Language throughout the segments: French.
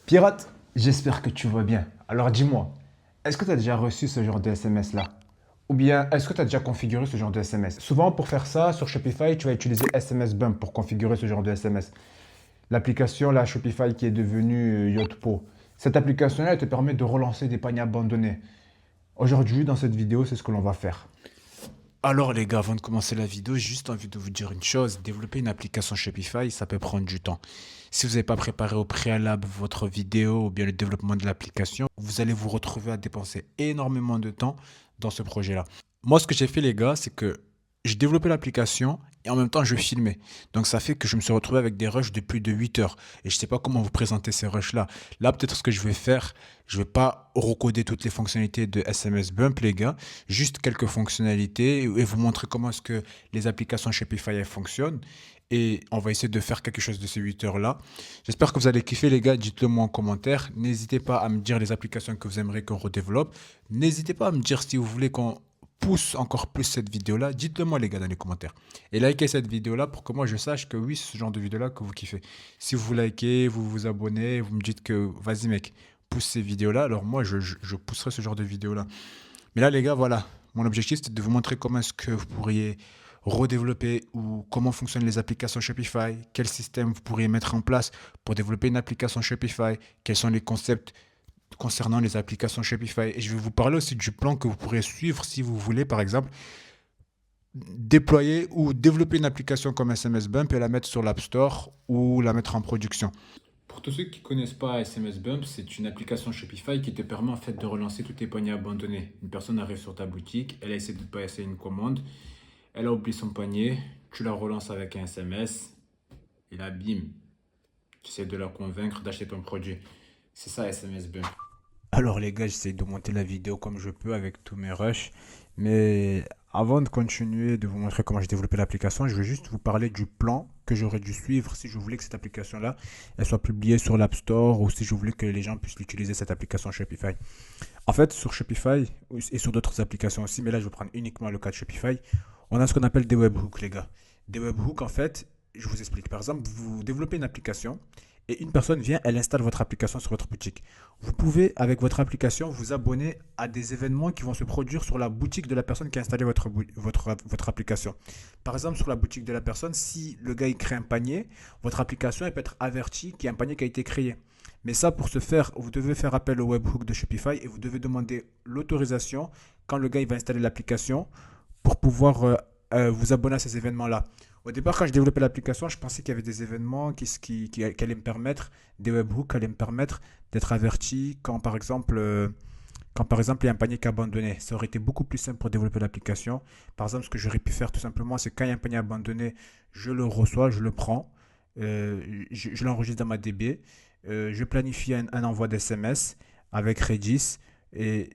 Pirate, j'espère que tu vas bien. Alors dis-moi, est-ce que tu as déjà reçu ce genre de SMS-là? Ou bien est-ce que tu as déjà configuré ce genre de SMS? Souvent pour faire ça, sur Shopify, tu vas utiliser SMS Bump pour configurer ce genre de SMS. L'application, la Shopify qui est devenue Yotpo. Cette application-là, elle te permet de relancer des paniers abandonnés. Aujourd'hui, dans cette vidéo, c'est ce que l'on va faire. Alors les gars, avant de commencer la vidéo, j'ai juste envie de vous dire une chose. Développer une application Shopify, ça peut prendre du temps. Si vous n'avez pas préparé au préalable votre vidéo ou bien le développement de l'application, vous allez vous retrouver à dépenser énormément de temps dans ce projet-là. Moi, ce que j'ai fait les gars, c'est que j'ai développé l'application et en même temps je filmais. Donc ça fait que je me suis retrouvé avec des rushs de plus de 8 heures. Et je ne sais pas comment vous présenter ces rushs-là. Là, peut-être ce que je vais faire, je ne vais pas recoder toutes les fonctionnalités de SMS Bump les gars, juste quelques fonctionnalités et vous montrer comment est-ce que les applications Shopify elles fonctionnent. Et on va essayer de faire quelque chose de ces 8 heures-là. J'espère que vous allez kiffer les gars, dites-le moi en commentaire. N'hésitez pas à me dire les applications que vous aimeriez qu'on redéveloppe. N'hésitez pas à me dire si vous voulez qu'on pousse encore plus cette vidéo-là, dites-le moi les gars dans les commentaires. Et likez cette vidéo-là pour que moi je sache que oui, c'est ce genre de vidéo-là que vous kiffez. Si vous likez, vous vous abonnez, vous me dites que vas-y mec, pousse ces vidéos-là, alors moi je pousserai ce genre de vidéo-là. Mais là les gars, voilà, mon objectif c'était de vous montrer comment est-ce que vous pourriez redévelopper ou comment fonctionnent les applications Shopify, quel système vous pourriez mettre en place pour développer une application Shopify, quels sont les concepts concernant les applications Shopify. Et je vais vous parler aussi du plan que vous pourrez suivre si vous voulez, par exemple, déployer ou développer une application comme SMS Bump et la mettre sur l'App Store ou la mettre en production. Pour tous ceux qui ne connaissent pas SMS Bump, c'est une application Shopify qui te permet en fait de relancer tous tes paniers abandonnés. Une personne arrive sur ta boutique, elle a essayé de passer une commande, elle a oublié son panier, tu la relances avec un SMS et là, bim, tu essaies de la convaincre d'acheter ton produit. C'est ça SMS Bump. Alors les gars, j'essaie de monter la vidéo comme je peux avec tous mes rushs. Mais avant de continuer de vous montrer comment j'ai développé l'application, je vais juste vous parler du plan que j'aurais dû suivre si je voulais que cette application-là elle soit publiée sur l'App Store ou si je voulais que les gens puissent l'utiliser, cette application Shopify. En fait, sur Shopify et sur d'autres applications aussi, mais là je vais prendre uniquement le cas de Shopify, on a ce qu'on appelle des webhooks les gars. Des webhooks en fait, je vous explique. Par exemple, vous développez une application et une personne vient, elle installe votre application sur votre boutique. Vous pouvez, avec votre application, vous abonner à des événements qui vont se produire sur la boutique de la personne qui a installé votre application. Par exemple, sur la boutique de la personne, si le gars il crée un panier, votre application elle peut être avertie qu'il y a un panier qui a été créé. Mais ça, pour ce faire, vous devez faire appel au webhook de Shopify et vous devez demander l'autorisation quand le gars il va installer l'application pour pouvoir vous abonner à ces événements-là. Au départ, quand je développais l'application, je pensais qu'il y avait des événements qui allaient me permettre, des webhooks qui allaient me permettre d'être averti quand par exemple il y a un panier qui est abandonné. Ça aurait été beaucoup plus simple pour développer l'application. Par exemple, ce que j'aurais pu faire tout simplement, c'est quand il y a un panier abandonné, je le reçois, je le prends, je l'enregistre dans ma DB, je planifie un envoi d'SMS avec Redis et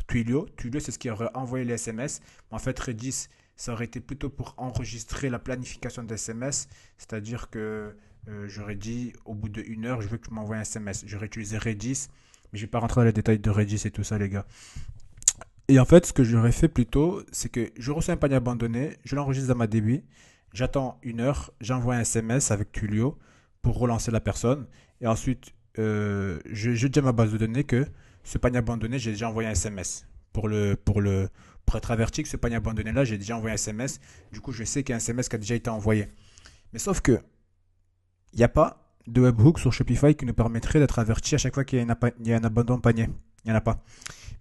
Twilio. Twilio, c'est ce qui aurait envoyé les SMS. En fait, Redis, ça aurait été plutôt pour enregistrer la planification d'SMS, c'est-à-dire que j'aurais dit au bout d'une heure, je veux que tu m'envoies un SMS. J'aurais utilisé Redis, mais je ne vais pas rentrer dans les détails de Redis et tout ça, les gars. Et en fait, ce que j'aurais fait plutôt, c'est que je reçois un panier abandonné, je l'enregistre dans ma DB, j'attends une heure, j'envoie un SMS avec Twilio pour relancer la personne, et ensuite, je dis à ma base de données que ce panier abandonné, j'ai déjà envoyé un SMS pour être averti que ce panier abandonné là, j'ai déjà envoyé un SMS. Du coup, je sais qu'il y a un SMS qui a déjà été envoyé. Mais sauf que il n'y a pas de webhook sur Shopify qui nous permettrait d'être averti à chaque fois qu'il y a un abandon de panier. Il n'y en a pas.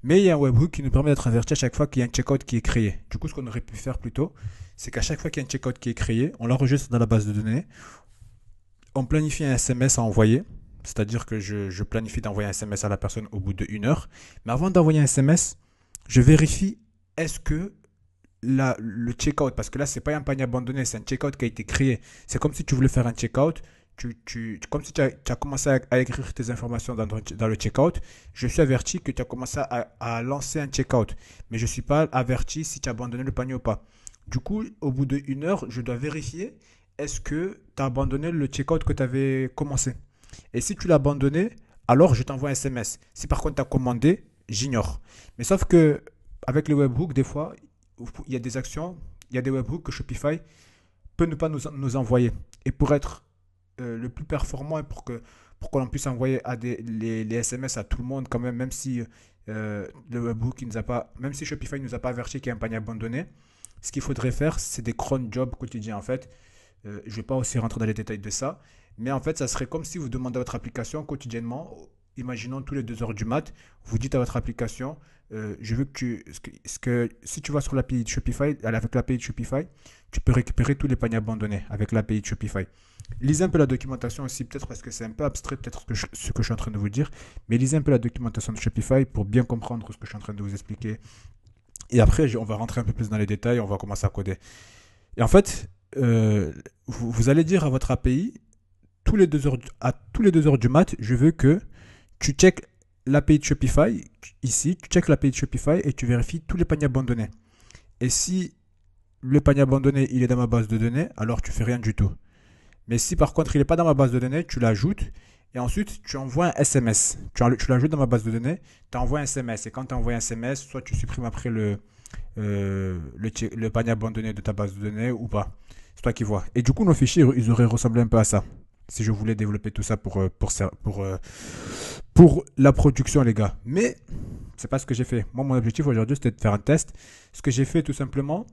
Mais il y a un webhook qui nous permet d'être averti à chaque fois qu'il y a un checkout qui est créé. Du coup, ce qu'on aurait pu faire plutôt, c'est qu'à chaque fois qu'il y a un checkout qui est créé, on l'enregistre dans la base de données, on planifie un SMS à envoyer. C'est-à-dire que je planifie d'envoyer un SMS à la personne au bout d'une heure. Mais avant d'envoyer un SMS, je vérifie est-ce que le checkout, parce que là, c'est pas un panier abandonné, c'est un checkout qui a été créé. C'est comme si tu voulais faire un checkout, comme si tu as commencé à écrire tes informations dans le checkout. Je suis averti que tu as commencé à lancer un checkout, mais je ne suis pas averti si tu as abandonné le panier ou pas. Du coup, au bout d'une heure, je dois vérifier est-ce que tu as abandonné le checkout que tu avais commencé. Et si tu l'as abandonné, alors je t'envoie un SMS. Si par contre tu as commandé, j'ignore. Mais sauf que avec les webhooks, des fois, il y a des actions, il y a des webhooks que Shopify peut ne pas nous envoyer. Et pour être le plus performant et pour qu'on puisse envoyer les SMS à tout le monde quand même, même si le webhook il nous a pas, même si Shopify ne nous a pas averti qu'il y a un panier abandonné, ce qu'il faudrait faire, c'est des cron jobs quotidiens en fait. Je ne vais pas aussi rentrer dans les détails de ça, mais en fait, ça serait comme si vous demandez à votre application quotidiennement, imaginons tous les 2 heures du mat, vous dites à votre application, je veux que si tu vas sur l'API de Shopify, avec l'API de Shopify, tu peux récupérer tous les paniers abandonnés avec l'API de Shopify. Lisez un peu la documentation aussi, peut-être parce que c'est un peu abstrait, peut-être ce que je suis en train de vous dire, mais lisez un peu la documentation de Shopify pour bien comprendre ce que je suis en train de vous expliquer. Et après, on va rentrer un peu plus dans les détails, on va commencer à coder. Et en fait, vous allez dire à votre API, tous les 2 heures du mat, je veux que tu checkes l'API de Shopify, ici, tu checkes l'API de Shopify et tu vérifies tous les paniers abandonnés. Et si le panier abandonné, il est dans ma base de données, alors tu fais rien du tout. Mais si par contre il n'est pas dans ma base de données, tu l'ajoutes et ensuite tu envoies un SMS. Tu l'ajoutes dans ma base de données, tu envoies un SMS. Et quand tu envoies un SMS, soit tu supprimes après le panier abandonné de ta base de données ou pas. C'est toi qui vois. Et du coup, nos fichiers, ils auraient ressemblé un peu à ça. Si je voulais développer tout ça pour la production, les gars. Mais c'est pas ce que j'ai fait. Moi, mon objectif aujourd'hui, c'était de faire un test. Ce que j'ai fait tout simplement,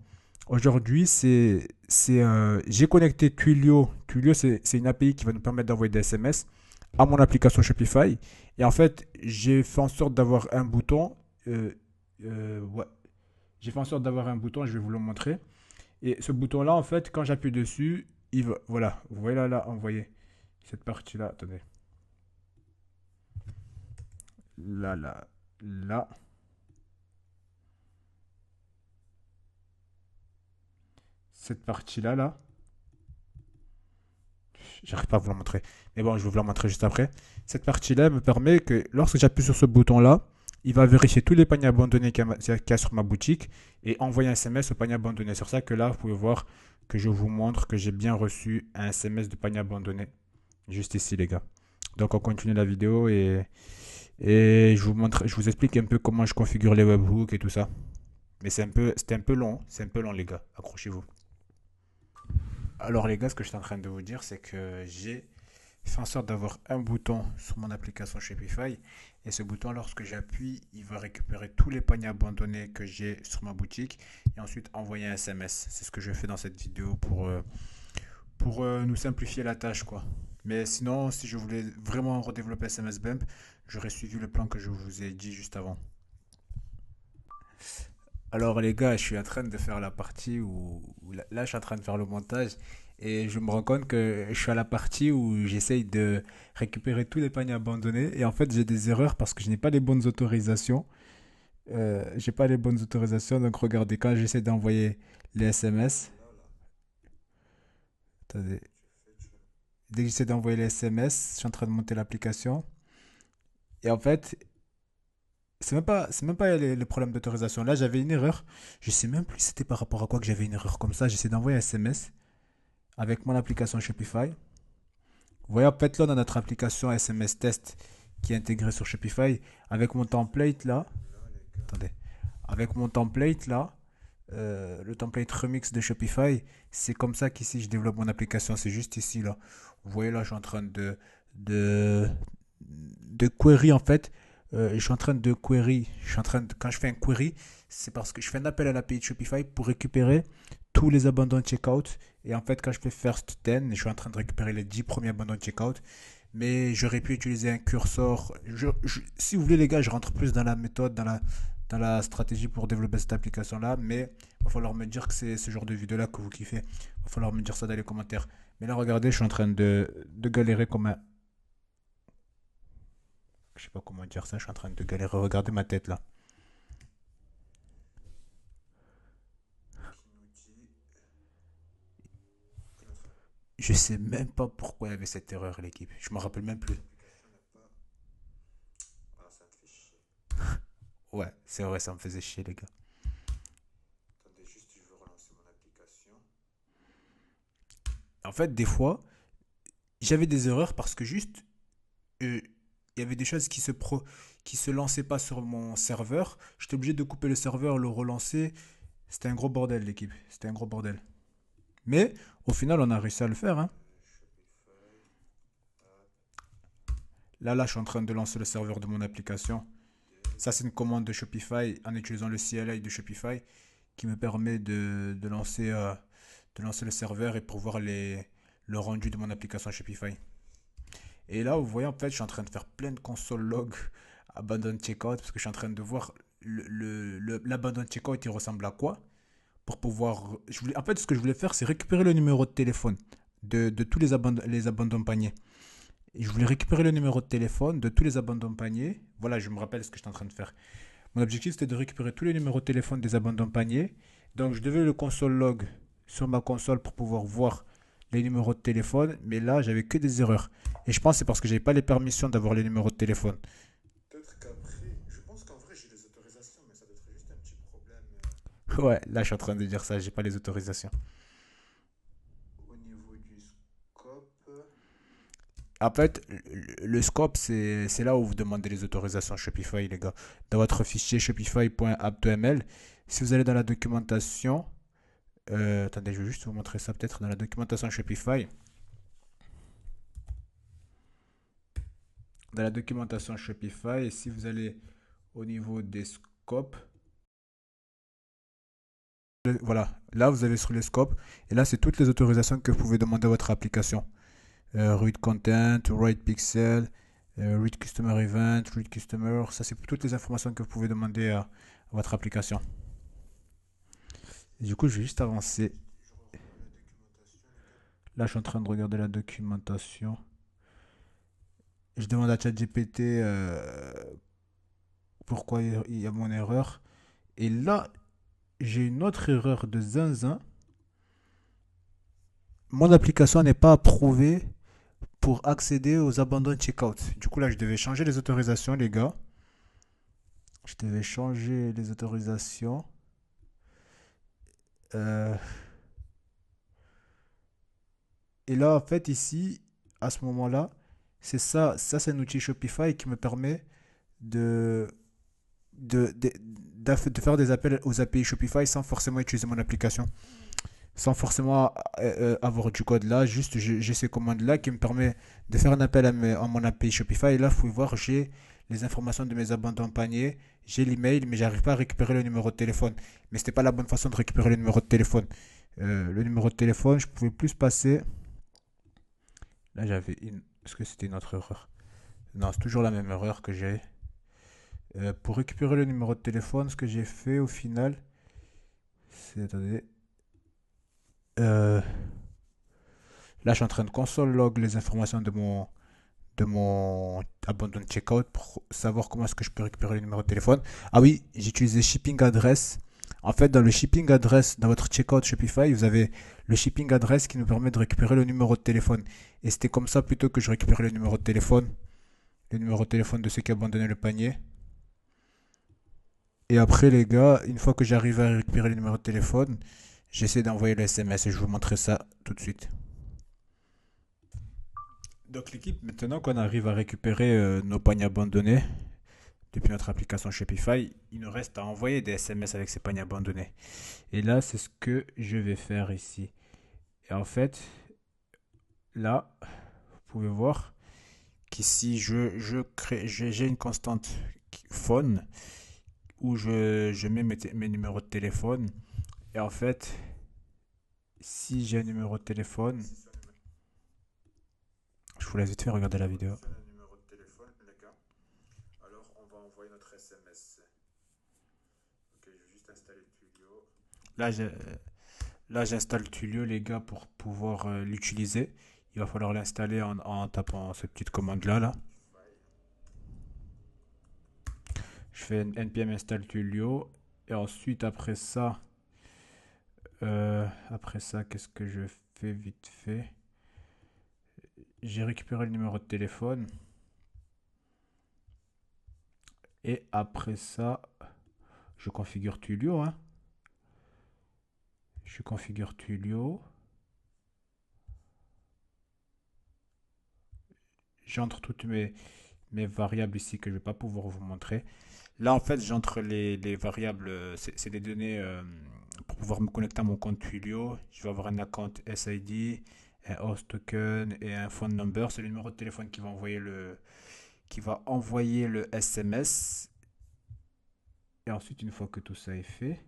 aujourd'hui, j'ai connecté Twilio. Twilio, c'est une API qui va nous permettre d'envoyer des SMS à mon application Shopify. Et en fait, j'ai fait en sorte d'avoir un bouton. Ouais. J'ai fait en sorte d'avoir un bouton, je vais vous le montrer. Et ce bouton-là, en fait, quand j'appuie dessus, voilà, vous voyez là, envoyer cette partie-là. Attendez. Là. Cette partie-là. J'arrive pas à vous la montrer. Mais bon, je vais vous la montrer juste après. Cette partie-là me permet que lorsque j'appuie sur ce bouton-là, il va vérifier tous les paniers abandonnés qu'il y a sur ma boutique et envoyer un SMS au panier abandonné. C'est pour ça que là, vous pouvez voir que je vous montre que j'ai bien reçu un SMS de panier abandonné. Juste ici, les gars. Donc, on continue la vidéo et je vous explique un peu comment je configure les webhooks et tout ça. Mais c'était un peu long. C'est un peu long, les gars. Accrochez-vous. Alors les gars, ce que je suis en train de vous dire, c'est que j'ai fait en sorte d'avoir un bouton sur mon application Shopify. Et ce bouton, lorsque j'appuie, il va récupérer tous les paniers abandonnés que j'ai sur ma boutique et ensuite envoyer un SMS. C'est ce que je fais dans cette vidéo pour nous simplifier la tâche, quoi. Mais sinon, si je voulais vraiment redévelopper SMS Bump, j'aurais suivi le plan que je vous ai dit juste avant. Alors les gars, je suis en train de faire la partie où là je suis en train de faire le montage et je me rends compte que je suis à la partie où j'essaye de récupérer tous les paniers abandonnés et en fait j'ai des erreurs parce que je n'ai pas les bonnes autorisations. J'ai pas les bonnes autorisations donc regardez quand j'essaie d'envoyer les SMS. Attendez, dès que j'essaie d'envoyer les SMS, je suis en train de monter l'application et en fait c'est même pas les problèmes d'autorisation. Là j'avais une erreur. Je sais même plus si c'était par rapport à quoi que j'avais une erreur comme ça. J'essaie d'envoyer un SMS avec mon application Shopify. Vous voyez, en fait, là, on a notre application SMS Test qui est intégrée sur Shopify. Avec mon template là, attendez, avec mon template là, le template remix de Shopify, c'est comme ça qu'ici je développe mon application. C'est juste ici là. Vous voyez là, je suis en train de, de query en fait. Je suis en train de query. Quand je fais un query, c'est parce que je fais un appel à l'API de Shopify pour récupérer tous les abandons de checkout. Et en fait, quand je fais first 10, je suis en train de récupérer les 10 premiers abandons de checkout. Mais j'aurais pu utiliser un curseur. Si vous voulez, les gars, je rentre plus dans la méthode, dans la stratégie pour développer cette application-là. Mais il va falloir me dire que c'est ce genre de vidéo-là que vous kiffez. Il va falloir me dire ça dans les commentaires. Mais là, regardez, je suis en train de galérer comme un. Je sais pas comment dire ça, je suis en train de galérer. Regardez ma tête là. Je sais même pas pourquoi il y avait cette erreur, l'équipe. Je me rappelle même plus. Ouais, c'est vrai, ça me faisait chier, les gars. Attendez, juste, je veux relancer mon application. En fait, des fois, j'avais des erreurs parce que juste, il y avait des choses qui se lançaient pas sur mon serveur. J'étais obligé de couper le serveur, le relancer. C'était un gros bordel, l'équipe. C'était un gros bordel. Mais, au final, on a réussi à le faire, hein. Là, je suis en train de lancer le serveur de mon application. Ça, c'est une commande de Shopify en utilisant le CLI de Shopify qui me permet de lancer le serveur et pour voir le rendu de mon application Shopify. Et là, vous voyez, en fait, je suis en train de faire plein de console log abandon checkout parce que je suis en train de voir l'abandon checkout, il ressemble à quoi pour pouvoir. En fait, ce que je voulais faire, c'est récupérer le numéro de téléphone de tous les abandons paniers. Et je voulais récupérer le numéro de téléphone de tous les abandons paniers. Voilà, je me rappelle ce que j'étais en train de faire. Mon objectif, c'était de récupérer tous les numéros de téléphone des abandons paniers. Donc, je devais le console log sur ma console pour pouvoir voir les numéros de téléphone. Mais là, j'avais que des erreurs. Et je pense que c'est parce que j'avais pas les permissions d'avoir les numéros de téléphone. Peut-être qu'après, je pense qu'en vrai, j'ai les autorisations, mais ça doit être juste un petit problème. Ouais, là, je suis en train de dire ça, j'ai pas les autorisations. Au niveau du scope. En fait, le scope, c'est là où vous demandez les autorisations Shopify, les gars. Dans votre fichier shopify.app2ml, si vous allez dans la documentation, attendez, je vais juste vous montrer ça peut-être dans la documentation Shopify. Dans la documentation Shopify, et si vous allez au niveau des scopes, voilà, là vous allez sur les scopes, et là c'est toutes les autorisations que vous pouvez demander à votre application. Read content, write pixel, read customer event, read customer, ça c'est toutes les informations que vous pouvez demander à votre application. Et du coup, je vais juste avancer. Là, je suis en train de regarder la documentation. Je demande à ChatGPT pourquoi il y a mon erreur. Et là, j'ai une autre erreur de zinzin. Mon application n'est pas approuvée pour accéder aux abandons checkout. Du coup, là, je devais changer les autorisations, les gars. Je devais changer les autorisations. Euh, Et là, en fait, ici, à ce moment-là, c'est ça, c'est un outil Shopify qui me permet de, de faire des appels aux API Shopify sans forcément utiliser mon application, sans forcément avoir du code là. Juste, j'ai ces commandes-là qui me permet de faire un appel à mon API Shopify. Et là, vous pouvez voir, j'ai les informations de mes abandons paniers, j'ai l'email, mais j'arrive pas à récupérer le numéro de téléphone. Mais c'était pas la bonne façon de récupérer le numéro de téléphone. Le numéro de téléphone, je pouvais plus passer. Là, j'avais une. Est-ce que c'était une autre erreur? Non, c'est toujours la même erreur que j'ai. Pour récupérer le numéro de téléphone, ce que j'ai fait au final, c'est. Attendez. Euh, Là, je suis en train de console log les informations de mon abandon checkout pour savoir comment est-ce que je peux récupérer le numéro de téléphone. Ah oui, j'ai utilisé shipping address. En fait, dans le shipping address, dans votre checkout Shopify, vous avez le shipping address qui nous permet de récupérer le numéro de téléphone. Et c'était comme ça plutôt que je récupérais le numéro de téléphone de ceux qui abandonnaient le panier. Et après, les gars, une fois que j'arrive à récupérer le numéro de téléphone, j'essaie d'envoyer le SMS et je vous montrer ça tout de suite. Donc l'équipe, maintenant qu'on arrive à récupérer nos paniers abandonnés depuis notre application Shopify, il nous reste à envoyer des SMS avec ces paniers abandonnés. Et là, c'est ce que je vais faire ici. Et en fait, là, vous pouvez voir qu'ici, j'ai une constante phone où je mets mes numéros de téléphone. Et en fait, si j'ai un numéro de téléphone, je vous laisse vite fait regarder la vidéo. Alors, on va envoyer notre SMS. Ok, je vais juste installer Tulio. Là, là j'installe Tulio, les gars, pour pouvoir l'utiliser. Il va falloir l'installer en tapant cette petite commande-là. Là. Je fais npm install Tulio. Et ensuite, après ça, qu'est-ce que je fais vite fait? J'ai récupéré le numéro de téléphone. Et après ça, je configure Tulio. Hein. Je configure Tulio. J'entre toutes mes variables ici que je ne vais pas pouvoir vous montrer. Là, en fait, j'entre les variables, c'est des données pour pouvoir me connecter à mon compte Twilio. Je vais avoir un account SID, un host token et un phone number. C'est le numéro de téléphone qui va envoyer qui va envoyer le SMS. Et ensuite, une fois que tout ça est fait,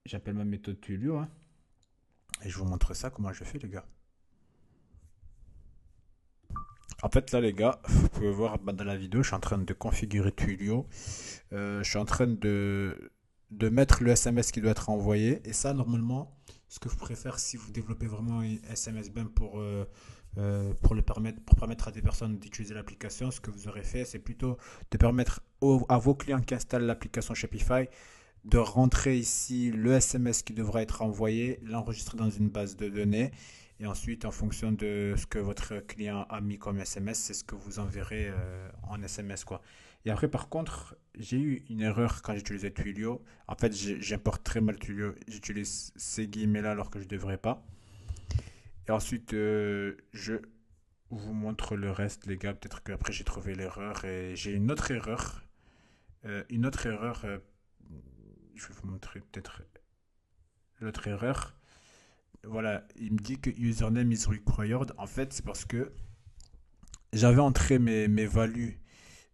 j'appelle ma méthode Twilio, hein, et je vous montre ça, comment je fais, les gars. En fait, là, les gars, vous pouvez voir dans la vidéo, je suis en train de configurer Twilio. Je suis en train de mettre le SMS qui doit être envoyé. Et ça, normalement, ce que je préfère si vous développez vraiment un SMS BEM pour permettre à des personnes d'utiliser l'application, ce que vous aurez fait, c'est plutôt de permettre à vos clients qui installent l'application Shopify de rentrer ici le SMS qui devra être envoyé, l'enregistrer dans une base de données. Et ensuite, en fonction de ce que votre client a mis comme SMS, c'est ce que vous enverrez en SMS, quoi. Et après, par contre, j'ai eu une erreur quand j'utilisais Twilio. En fait, j'importe très mal Twilio. J'utilise ces guillemets-là alors que je ne devrais pas. Et ensuite, je vous montre le reste, les gars. Peut-être qu'après, j'ai trouvé l'erreur. Et j'ai une autre erreur. Je vais vous montrer peut-être l'autre erreur. Voilà, il me dit que username is required. En fait, c'est parce que j'avais entré mes values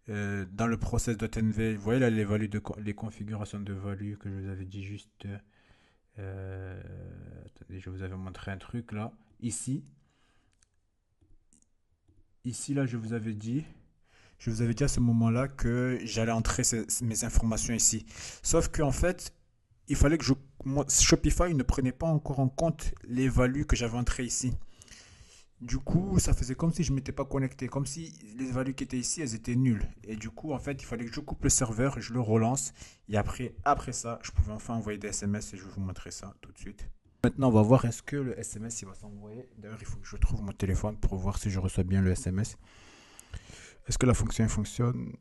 dans le process .env. Vous voyez là les configurations de values que je vous avais dit juste. Attendez, je vous avais montré un truc là. Ici là, je vous avais dit à ce moment-là que j'allais entrer mes informations ici. Sauf qu'en fait, il fallait que Shopify ne prenait pas encore en compte les values que j'avais entrées ici. Du coup, ça faisait comme si je ne m'étais pas connecté, comme si les values qui étaient ici, elles étaient nulles. Et du coup, en fait, il fallait que je coupe le serveur, je le relance. Et après ça, je pouvais enfin envoyer des SMS et je vais vous montrer ça tout de suite. Maintenant, on va voir est-ce que le SMS il va s'envoyer. D'ailleurs, il faut que je trouve mon téléphone pour voir si je reçois bien le SMS. Est-ce que la fonction fonctionne?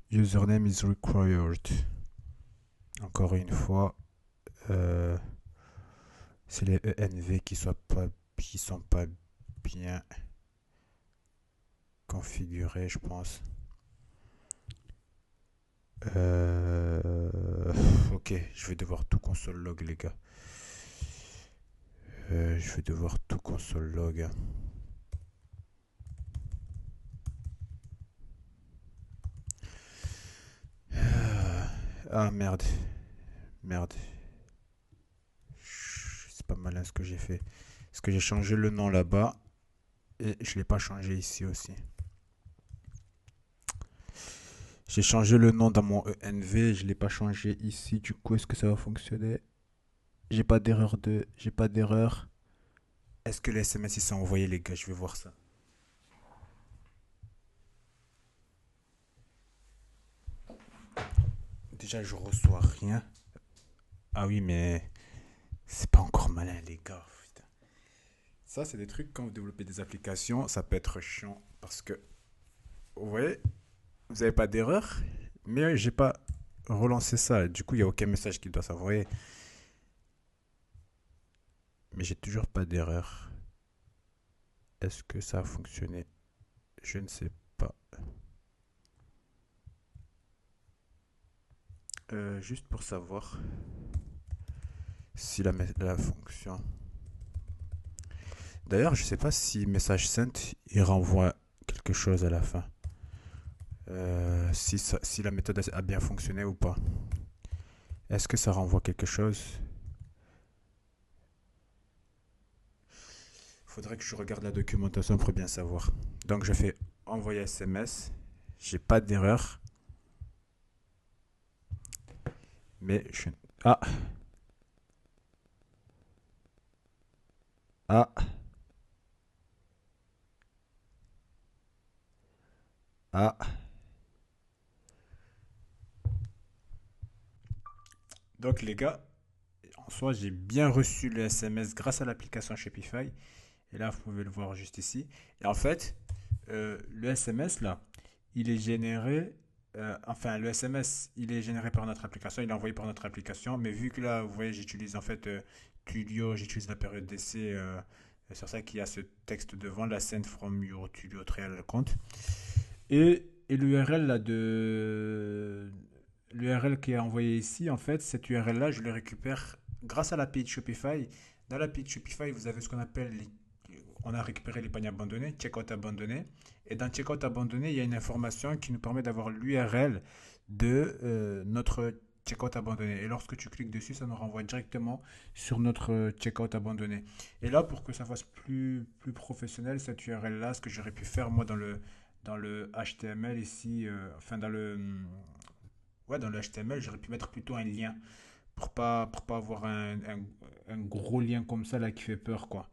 Username is required. Encore une fois, c'est les ENV qui sont pas bien configurés, je pense. Ok, je vais devoir tout console log, les gars. Je vais devoir tout console log. Ah merde, merde. C'est pas malin ce que j'ai fait. Parce que j'ai changé le nom là-bas et je l'ai pas changé ici aussi. J'ai changé le nom dans mon ENV, je l'ai pas changé ici. Du coup, est-ce que ça va fonctionner? J'ai pas d'erreur. Est-ce que les SMS ils sont envoyés, les gars? Je vais voir ça. Déjà, je reçois rien. Ah oui, mais c'est pas encore malin, les gars. Putain. Ça, c'est des trucs quand vous développez des applications, ça peut être chiant parce que, vous voyez, vous n'avez pas d'erreur, mais j'ai pas relancé ça. Du coup, il n'y a aucun message qui doit s'envoyer. Mais j'ai toujours pas d'erreur. Est-ce que ça a fonctionné? Je ne sais pas. Juste pour savoir si la fonction. D'ailleurs, je sais pas si message sent il renvoie quelque chose à la fin. Si la méthode a bien fonctionné ou pas. Est-ce que ça renvoie quelque chose? Il faudrait que je regarde la documentation pour bien savoir. Donc je fais envoyer SMS. J'ai pas d'erreur. Mais je... Ah. Ah. Ah. Donc les gars, en soi, j'ai bien reçu le SMS grâce à l'application Shopify. Et là, vous pouvez le voir juste ici. Et en fait, le SMS là, il est généré. Le SMS, il est généré par notre application, il est envoyé par notre application. Mais vu que là, vous voyez, j'utilise en fait Twilio, j'utilise la période d'essai. C'est sur ça qu'il y a ce texte devant, la send from your Twilio trial account. Et l'URL là l'URL qui est envoyé ici, en fait, cette URL là, je le récupère grâce à l'API de Shopify. Dans l'API de Shopify, vous avez ce qu'on appelle on a récupéré les paniers abandonnés, checkout abandonné. Et dans checkout abandonné, il y a une information qui nous permet d'avoir l'URL de notre checkout abandonné. Et lorsque tu cliques dessus, ça nous renvoie directement sur notre checkout abandonné. Et là, pour que ça fasse plus professionnel, cette URL-là, ce que j'aurais pu faire moi dans le HTML ici, enfin ouais, dans le HTML, j'aurais pu mettre plutôt un lien pour pas avoir un gros lien comme ça là qui fait peur, quoi.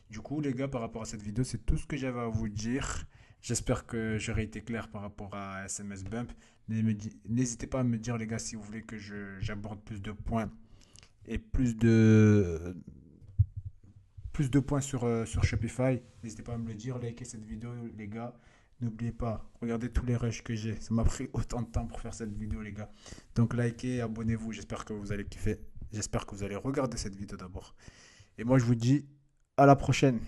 Du coup, les gars, par rapport à cette vidéo, c'est tout ce que j'avais à vous dire. J'espère que j'aurai été clair par rapport à SMS Bump. N'hésitez pas à me dire, les gars, si vous voulez que j'aborde plus de points et plus de points sur Shopify. N'hésitez pas à me le dire. Likez cette vidéo, les gars. N'oubliez pas, regardez tous les rushs que j'ai. Ça m'a pris autant de temps pour faire cette vidéo, les gars. Donc, likez, abonnez-vous. J'espère que vous allez kiffer. J'espère que vous allez regarder cette vidéo d'abord. Et moi, je vous dis à la prochaine.